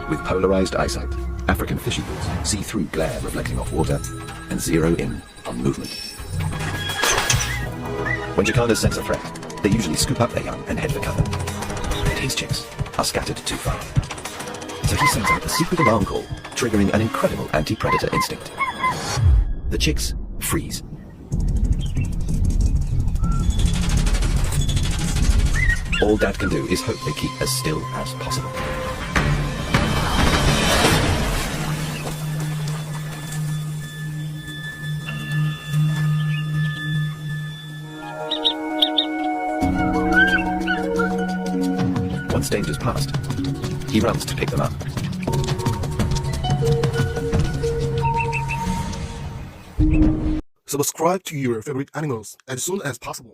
With polarized eyesight, African fish eagles see through glare reflecting off water and zero in on movement. When jacanas sense a threat, they usually scoop up their young and head for cover. But his chicks are scattered too far. So he sends out a secret alarm call, triggering an incredible anti-predator instinct. The chicks freeze. All Dad can do is hope they keep as still as possible. Once danger's passed, he runs to pick them up. Subscribe to your favorite animals as soon as possible.